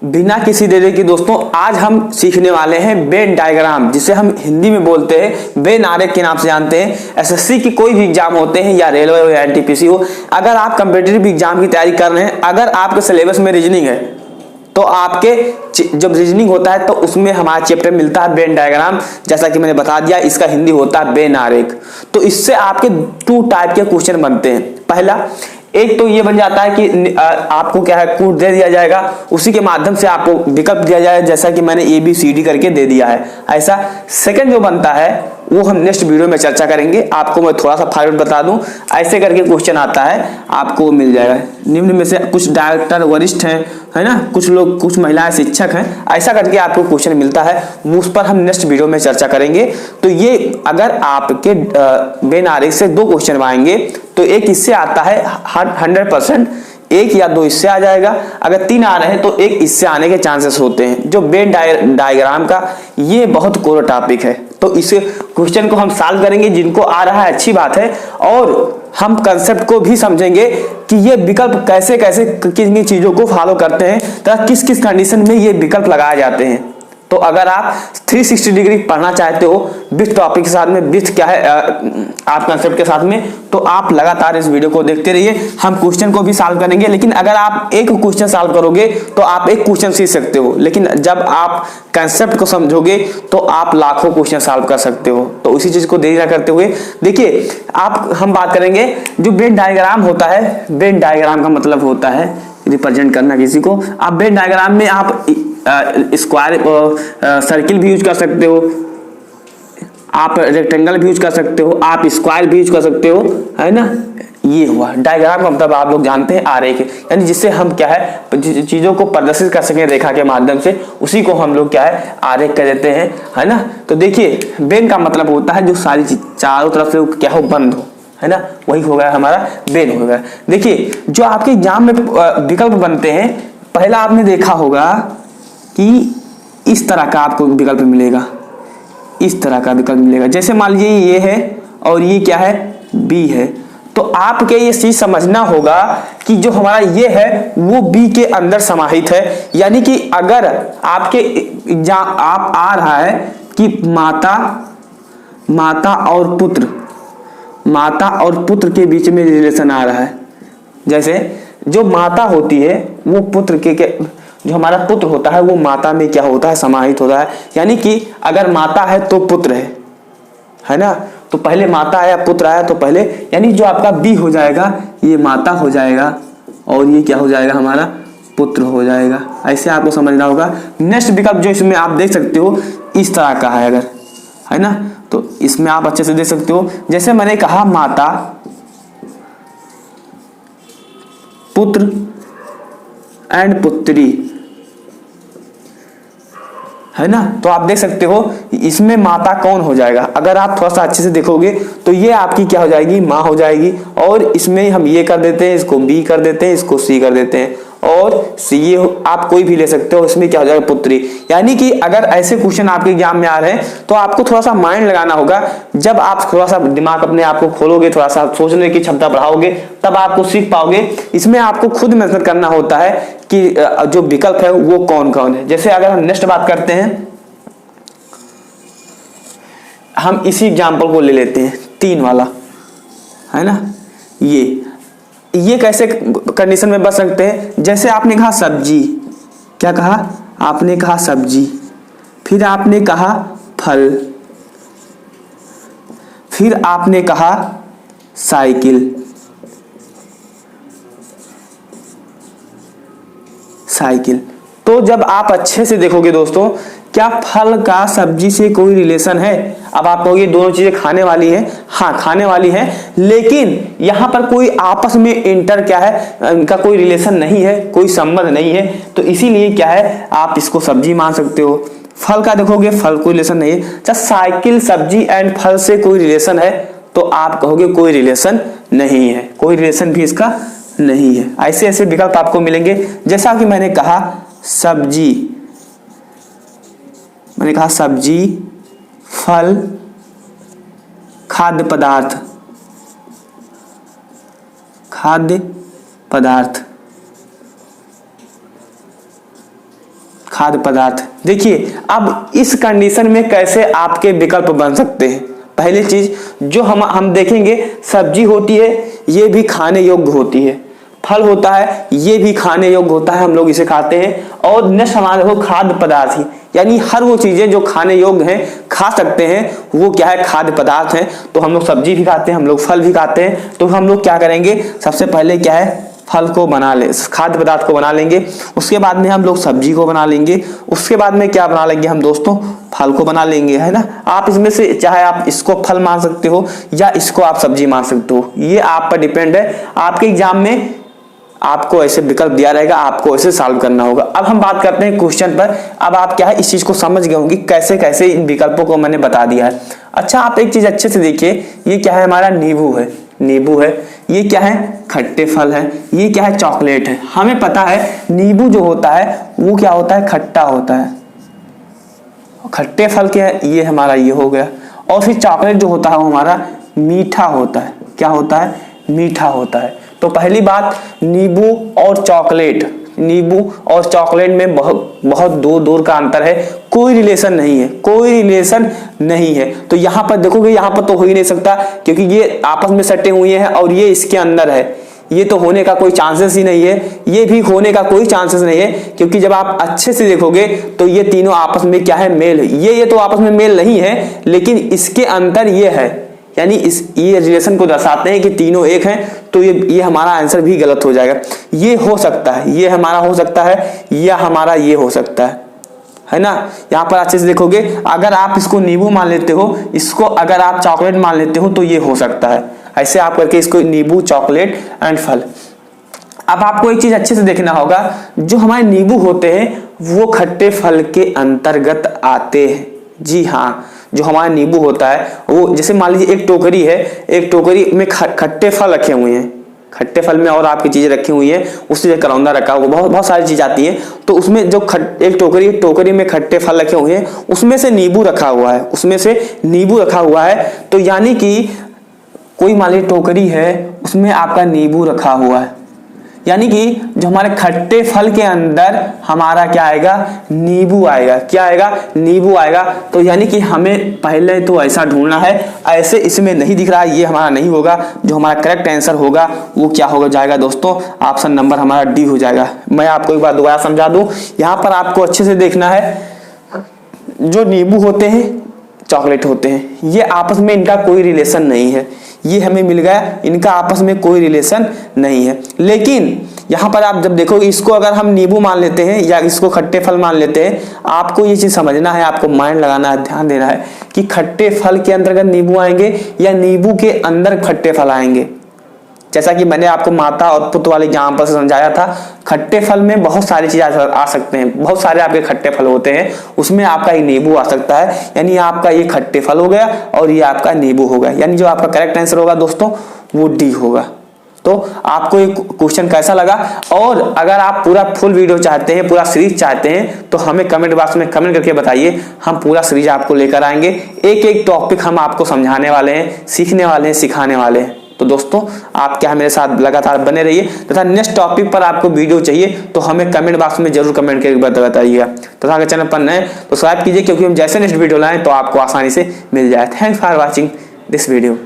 बिना किसी देरी के दोस्तों आज हम सीखने वाले हैं वेन डायग्राम, जिसे हम हिंदी में बोलते हैं वेन आरेख के नाम से जानते हैं। एसएससी की कोई भी एग्जाम होते हैं या रेलवे हो या एनटीपीसी हो, अगर आप कंपीटिटिव एग्जाम की तैयारी कर रहे हैं, अगर आपके सिलेबस में रीजनिंग है तो आपके जब रीजनिंग होता है तो उसमें हमारा चैप्टर मिलता है वेन डायग्राम। जैसा कि मैंने बता दिया, इसका हिंदी होता है वेन आरेख। तो इससे आपके 2 टाइप के क्वेश्चन बनते हैं। पहला, एक तो ये बन जाता है कि आपको क्या है, कोड दे दिया जाएगा, उसी के माध्यम से आपको विकल्प दिया जाए, जैसा कि मैंने ABCD करके दे दिया है ऐसा। सेकंड जो बनता है वो हम नेक्स्ट वीडियो में चर्चा करेंगे। आपको मैं थोड़ा सा फॉर्मेट बता दूं, ऐसे करके क्वेश्चन आता है, आपको मिल जाएगा। निम्न में से कुछ डायरेक्टर वरिष्ठ हैं, है ना, कुछ लोग, कुछ महिलाएं शिक्षक हैं, ऐसा करके आपको क्वेश्चन मिलता है। उस पर हम नेक्स्ट वीडियो में चर्चा करेंगे। तो ये अगर आपके वेन आरेख से 2 क्वेश्चन आएंगे तो एक इससे आता है 100%, 1 या 2 इससे आ जाएगा। अगर 3 आ रहे हैं तो 1 इससे आने के चांसेस होते हैं। जो वेन डायग्राम का ये बहुत कोर टॉपिक है, तो इस क्वेश्चन को हम सॉल्व करेंगे। जिनको आ रहा है अच्छी बात है, और हम कंसेप्ट को भी समझेंगे कि ये विकल्प कैसे कैसे किन किन चीजों को फॉलो करते हैं, तथा किस किस कंडीशन में ये विकल्प लगाए जाते हैं। तो अगर आप 360 डिग्री पढ़ना चाहते हो विथ टॉपिक के साथ में, विथ क्या है आप कंसेप्ट के साथ में, तो आप लगातार इस वीडियो को देखते रहिए। हम क्वेश्चन को भी सॉल्व करेंगे, लेकिन अगर आप एक क्वेश्चन सॉल्व करोगे तो आप एक क्वेश्चन सीख सकते हो, लेकिन जब आप कंसेप्ट को समझोगे तो आप लाखों क्वेश्चन सॉल्व कर सकते हो। तो उसी चीज को देरी ना करते हुए देखिए, हम बात करेंगे जो वेन डायग्राम होता है। वेन डायग्राम का मतलब होता है रिप्रेजेंट करना किसी को। आप वेन डायग्राम में आप स्क्वायर सर्किल भी यूज कर सकते हो, आप रेक्टेंगल भी यूज कर सकते हो, आप स्क्वायर भी यूज कर सकते हो, है ना। ये हुआ डायग्राम का मतलब, आप लोग जानते हैं आरेख, यानी जिससे हम क्या है चीजों को प्रदर्शित कर सकें रेखा के माध्यम से, उसी को हम लोग क्या है आरेख कह देते हैं, है ना। तो देखिए, वेन का मतलब होता है जो सारी चीज चारों तरफ से क्या हो, बंद हो, है ना, वही हो गया हमारा वेन हो गया। देखिए, जो आपके एग्जाम में विकल्प बनते हैं, पहला आपने देखा होगा कि इस तरह का आपको विकल्प मिलेगा, इस तरह का विकल्प मिलेगा। जैसे मान लीजिए ये है और ये क्या है, B है, तो आपके ये चीज समझना होगा कि जो हमारा ये है वो B के अंदर समाहित है। यानी कि अगर आपके एग्जाम आप आ रहा है कि माता और पुत्र के बीच में रिलेशन आ रहा है। जैसे जो माता होती है वो पुत्र के जो हमारा पुत्र होता है वो माता में क्या होता है, समाहित होता है। यानी कि अगर माता है तो पुत्र है ना, तो पहले माता आया पुत्र आया, तो पहले यानी जो आपका B हो जाएगा ये माता हो जाएगा और ये क्या हो जाएगा, हमारा पुत्र हो जाएगा। ऐसे आपको समझना होगा। नेक्स्ट विकल्प जो इसमें आप देख सकते हो इस तरह का है, अगर है ना, तो इसमें आप अच्छे से देख सकते हो। जैसे मैंने कहा माता पुत्र एंड पुत्री, है ना, तो आप देख सकते हो इसमें माता कौन हो जाएगा। अगर आप थोड़ा सा अच्छे से देखोगे तो ये आपकी क्या हो जाएगी, माँ हो जाएगी। और इसमें हम ये कर देते हैं, इसको B कर देते हैं, इसको C कर देते हैं, और ये आप कोई भी ले सकते हो। इसमें क्या हो जाएगा, पुत्री। यानी कि अगर ऐसे क्वेश्चन आपके एग्जाम में आ रहे हैं तो आपको थोड़ा सा माइंड लगाना होगा। जब आप थोड़ा सा दिमाग अपने आप को खोलोगे, थोड़ा सा सोचने की क्षमता बढ़ाओगे, तब आपको सीख पाओगे। इसमें आपको खुद मेहनत करना होता है कि जो विकल्प है वो कौन कौन है। जैसे अगर हम नेक्स्ट बात करते हैं, हम इसी एग्जाम्पल को ले लेते हैं 3 वाला, है ना। ये कैसे कंडीशन में बच सकते हैं। जैसे आपने कहा सब्जी, क्या कहा आपने, कहा सब्जी, फिर आपने कहा फल, फिर आपने कहा साइकिल, तो जब आप अच्छे से देखोगे दोस्तों, क्या फल का सब्जी से कोई रिलेशन है। अब आप कहोगे दोनों चीजें खाने वाली हैं, हाँ खाने वाली हैं, लेकिन यहां पर कोई आपस में इंटर क्या है, इनका कोई रिलेशन नहीं है, कोई संबंध नहीं है। तो इसीलिए क्या है, आप इसको सब्जी मान सकते हो। फल का देखोगे, फल कोई रिलेशन नहीं है। जब साइकिल सब्जी एंड फल से कोई रिलेशन है तो आप कहोगे कोई रिलेशन नहीं है, कोई रिलेशन भी इसका नहीं है। ऐसे ऐसे विकल्प आपको मिलेंगे। जैसा कि मैंने कहा सब्जी, फल, खाद्य पदार्थ, खाद्य पदार्थ। देखिए अब इस कंडीशन में कैसे आपके विकल्प बन सकते हैं। पहली चीज जो हम देखेंगे, सब्जी होती है ये भी खाने योग्य होती है, फल होता है ये भी खाने योग्य होता है, हम लोग इसे खाते हैं। और नेक्स्ट हमारे हो खाद्य पदार्थ ही, यानी हर वो चीजें जो खाने योग्य हैं, खा सकते हैं, वो क्या है, खाद्य पदार्थ हैं। तो हम लोग सब्जी भी खाते हैं, हम लोग फल भी खाते हैं। तो हम लोग क्या करेंगे, सबसे पहले क्या है, फल को बना ले, खाद्य पदार्थ को बना लेंगे। उसके बाद में हम लोग सब्जी को बना लेंगे। उसके बाद में क्या बना लेंगे हम दोस्तों, फल को बना लेंगे, है ना। आप इसमें से चाहे आप इसको फल मान सकते हो या इसको आप सब्जी मान सकते हो, ये आप पर डिपेंड है। आपके एग्जाम में आपको ऐसे विकल्प दिया रहेगा, आपको ऐसे सॉल्व करना होगा। अब हम बात करते हैं क्वेश्चन पर। अब आप क्या है, इस चीज को समझ गए होंगे कैसे कैसे इन विकल्पों को मैंने बता दिया है। अच्छा आप एक चीज अच्छे से देखिए, ये क्या है, हमारा नींबू है, नींबू है। ये क्या है, खट्टे फल है। ये क्या है, चॉकलेट है। हमें पता है नींबू जो होता है वो क्या होता है, खट्टा होता है। खट्टे फल के ये हमारा ये हो गया। और फिर चॉकलेट जो होता है वो हमारा मीठा होता है। क्या होता है, मीठा होता है। तो पहली बात, नींबू और चॉकलेट, नींबू और चॉकलेट में बहुत दूर दूर का अंतर है, कोई रिलेशन नहीं है, कोई रिलेशन नहीं है। तो यहाँ पर देखोगे, यहाँ पर तो हो ही नहीं सकता क्योंकि ये आपस में सटे हुए हैं और ये इसके अंदर है, ये तो होने का कोई चांसेस ही नहीं है। ये भी होने का कोई चांसेस नहीं है क्योंकि जब आप अच्छे से देखोगे तो ये तीनों आपस में क्या है, मेल है। ये तो आपस में मेल नहीं है, लेकिन इसके अंदर ये है, यानी ये रिलेशन को दर्शाते हैं कि तीनों एक हैं। तो ये हमारा आंसर भी गलत हो जाएगा। ये हो सकता है, ये हमारा हो सकता है, या हमारा ये हो सकता है ना। यहाँ पर अच्छे से देखोगे, अगर आप इसको नींबू मान लेते हो, इसको अगर आप चॉकलेट मान लेते हो तो ये हो सकता है। ऐसे आप करके इसको नींबू, चॉकलेट एंड फल। अब आपको एक चीज अच्छे से देखना होगा, जो हमारे नींबू होते हैं वो खट्टे फल के अंतर्गत आते हैं। जी हाँ, जो हमारा नींबू होता है वो, जैसे मान लीजिए एक टोकरी है, एक टोकरी में खट्टे फल रखे हुए हैं, खट्टे फल में और आपकी चीजें रखी हुई है, उससे करौंदा रखा हुआ, बहुत सारी चीज आती है। तो उसमें जो एक टोकरी में खट्टे फल रखे हुए हैं, उसमें से नींबू रखा हुआ है, उसमें से नींबू रखा हुआ है। तो यानी कि कोई मान लीजिए टोकरी है, उसमें आपका नींबू रखा हुआ है, यानी कि जो हमारे खट्टे फल के अंदर हमारा क्या आएगा, नींबू आएगा। क्या आएगा, नींबू आएगा। तो यानी कि हमें पहले तो ऐसा ढूंढना है, ऐसे इसमें नहीं दिख रहा है, ये हमारा नहीं होगा। जो हमारा करेक्ट आंसर होगा वो क्या होगा जाएगा दोस्तों, ऑप्शन नंबर हमारा डी हो जाएगा। मैं आपको एक बार दोबारा समझा दूं, यहाँ पर आपको अच्छे से देखना है, जो नींबू होते हैं, चॉकलेट होते हैं, ये आपस में इनका कोई रिलेशन नहीं है। ये हमें मिल गया, इनका आपस में कोई रिलेशन नहीं है। लेकिन यहाँ पर आप जब देखोगे, इसको अगर हम नींबू मान लेते हैं या इसको खट्टे फल मान लेते हैं, आपको ये चीज समझना है, आपको माइंड लगाना है, ध्यान देना है कि खट्टे फल के अंतर्गत नींबू आएंगे या नींबू के अंदर खट्टे फल आएंगे। जैसा कि मैंने आपको माता और पुत्र वाले एग्जाम्पल से समझाया था, खट्टे फल में बहुत सारी चीजें आ सकते हैं, बहुत सारे आपके खट्टे फल होते हैं, उसमें आपका ये नींबू आ सकता है। यानी आपका ये खट्टे फल हो गया और ये आपका नींबू हो गया। यानी जो आपका करेक्ट आंसर होगा दोस्तों वो डी होगा। तो आपको ये क्वेश्चन कैसा लगा, और अगर आप पूरा फुल वीडियो चाहते हैं, पूरा सीरीज चाहते हैं, तो हमें कमेंट बॉक्स में कमेंट करके बताइए, हम पूरा सीरीज आपको लेकर आएंगे। एक एक टॉपिक हम आपको समझाने वाले हैं, सीखने वाले हैं, सिखाने वाले हैं। तो दोस्तों आप क्या मेरे साथ लगातार बने रहिए, तथा नेक्स्ट टॉपिक पर आपको वीडियो चाहिए तो हमें कमेंट बॉक्स में जरूर कमेंट करके बताइएगा। तथा अगर चैनल पर नए तो सब्सक्राइब कीजिए, क्योंकि हम जैसे नेक्स्ट वीडियो लाएं तो आपको आसानी से मिल जाए। Thanks for watching this video.